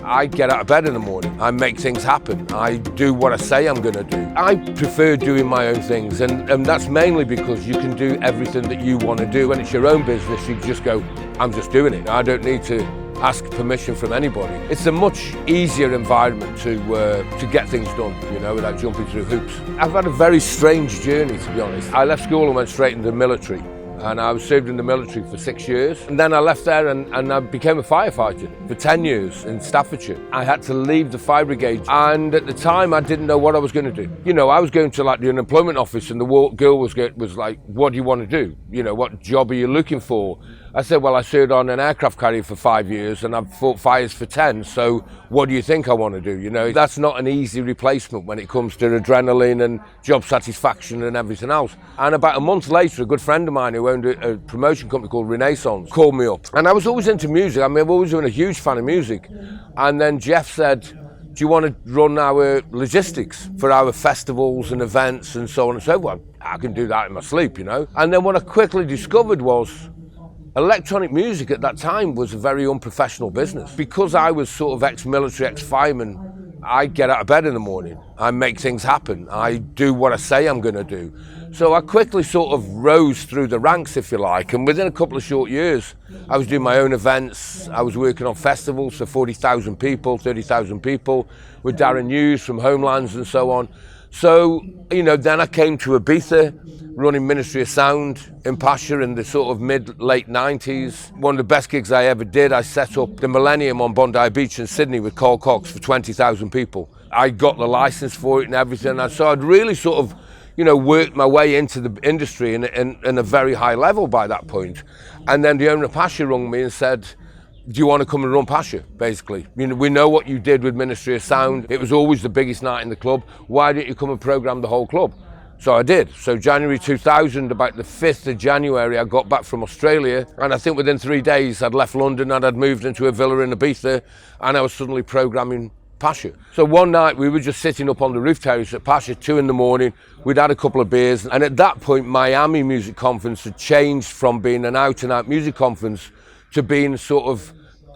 I get out of bed in the morning. I make things happen. I do what I say I'm going to do. I prefer doing my own things, and that's mainly because you can do everything that you want to do. When it's your own business, you just go, I'm just doing it. I don't need to ask permission from anybody. It's a much easier environment to get things done, you know, without jumping through hoops. I've had a very strange journey, to be honest. I left school and went straight into the military. And I was served in the military for 6 years. And then I left there and I became a firefighter for 10 years in Staffordshire. I had to leave the fire brigade. And at the time, I didn't know what I was going to do. You know, I was going to like the unemployment office and the girl was like, what do you want to do? You know, what job are you looking for? I said, well, I served on an aircraft carrier for 5 years and I've fought fires for 10. So what do you think I want to do? You know, that's not an easy replacement when it comes to adrenaline and job satisfaction and everything else. And about a month later, a good friend of mine who owned a promotion company called Renaissance called me up. And I was always into music. I mean, I've always been a huge fan of music. And then Jeff said, do you want to run our logistics for our festivals and events and so on and so forth? Well, I can do that in my sleep, you know. And then what I quickly discovered was electronic music at that time was a very unprofessional business. Because I was sort of ex-military, ex-fireman, I get out of bed in the morning. I make things happen. I do what I say I'm going to do. So I quickly sort of rose through the ranks, if you like, and within a couple of short years, I was doing my own events. I was working on festivals for 40,000 people, 30,000 people, with Darren Hughes from Homelands and so on. So, you know, then I came to Ibiza, running Ministry of Sound in Pacha in the sort of mid-late 90s. One of the best gigs I ever did, I set up the Millennium on Bondi Beach in Sydney with Carl Cox for 20,000 people. I got the license for it and everything, and so I'd really sort of, you know, worked my way into the industry in a very high level by that point. And then the owner of Pacha rung me and said, do you want to come and run Pacha, basically? You know, we know what you did with Ministry of Sound. It was always the biggest night in the club. Why didn't you come and program the whole club? So I did. So January 2000, about the 5th of January, I got back from Australia. And I think within 3 days, I'd left London and I'd moved into a villa in Ibiza. And I was suddenly programming Pacha. So one night we were just sitting up on the roof terrace at Pacha, 2 in the morning. We'd had a couple of beers. And at that point, Miami Music Conference had changed from being an out-and-out music conference to being sort of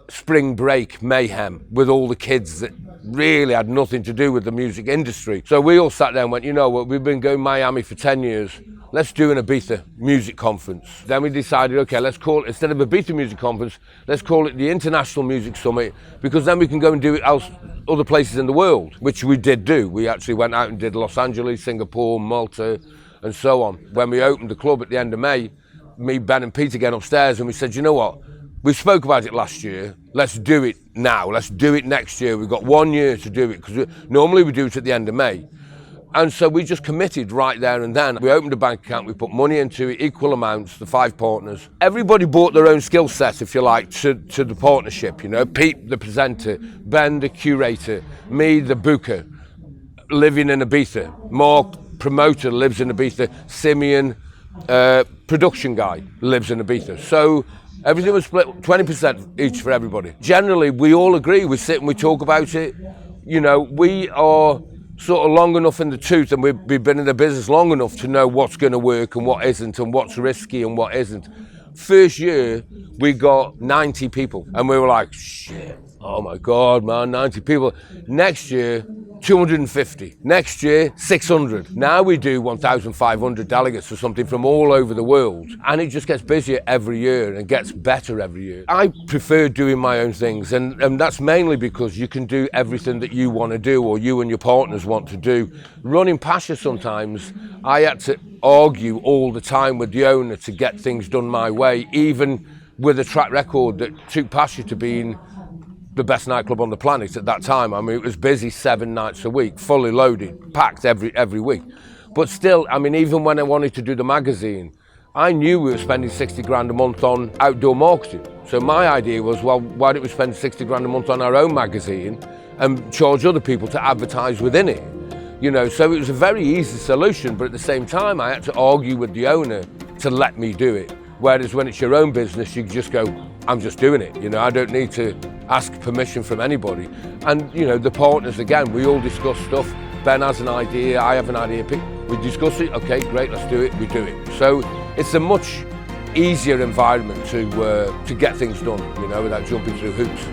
spring break mayhem with all the kids that really had nothing to do with the music industry. So we all sat down and went, you know what, we've been going Miami for 10 years. Let's do an Ibiza music conference. Then we decided, okay, let's call it, instead of Ibiza music conference, let's call it the International Music Summit, because then we can go and do it other places in the world, which we did do. We actually went out and did Los Angeles, Singapore, Malta, and so on. When we opened the club at the end of May, me, Ben and Peter get upstairs and we said, you know what, we spoke about it last year, let's do it now, let's do it next year. We've got 1 year to do it, because normally we do it at the end of May. And so we just committed right there and then. We opened a bank account, we put money into it, equal amounts, the 5 partners. Everybody brought their own skill set, if you like, to the partnership, you know. Pete, the presenter, Ben, the curator, me, the booker, living in Ibiza. Mark, promoter, lives in Ibiza. Simeon, production guy, lives in Ibiza. So everything was split 20% each for everybody. Generally, we all agree. We sit and we talk about it. You know, we are sort of long enough in the tooth, and we've been in the business long enough to know what's going to work and what isn't, and what's risky and what isn't. First year, we got 90 people, and we were like, shit, oh my God, man, 90 people. Next year, 250. Next year, 600. Now we do 1,500 delegates or something from all over the world. And it just gets busier every year and gets better every year. I prefer doing my own things, and that's mainly because you can do everything that you want to do or you and your partners want to do. Running Pacha sometimes, I had to argue all the time with the owner to get things done my way, even with a track record that took Pacha to being the best nightclub on the planet at that time. I mean, it was busy 7 nights a week, fully loaded, packed every week. But still, I mean, even when I wanted to do the magazine, I knew we were spending 60 grand a month on outdoor marketing. So my idea was, well, why don't we spend 60 grand a month on our own magazine and charge other people to advertise within it? You know, so it was a very easy solution, but at the same time, I had to argue with the owner to let me do it. Whereas when it's your own business, you just go, I'm just doing it. You know, I don't need to ask permission from anybody. And, you know, the partners, again, we all discuss stuff. Ben has an idea, I have an idea. We discuss it, okay, great, let's do it, we do it. So it's a much easier environment to get things done, you know, without jumping through hoops.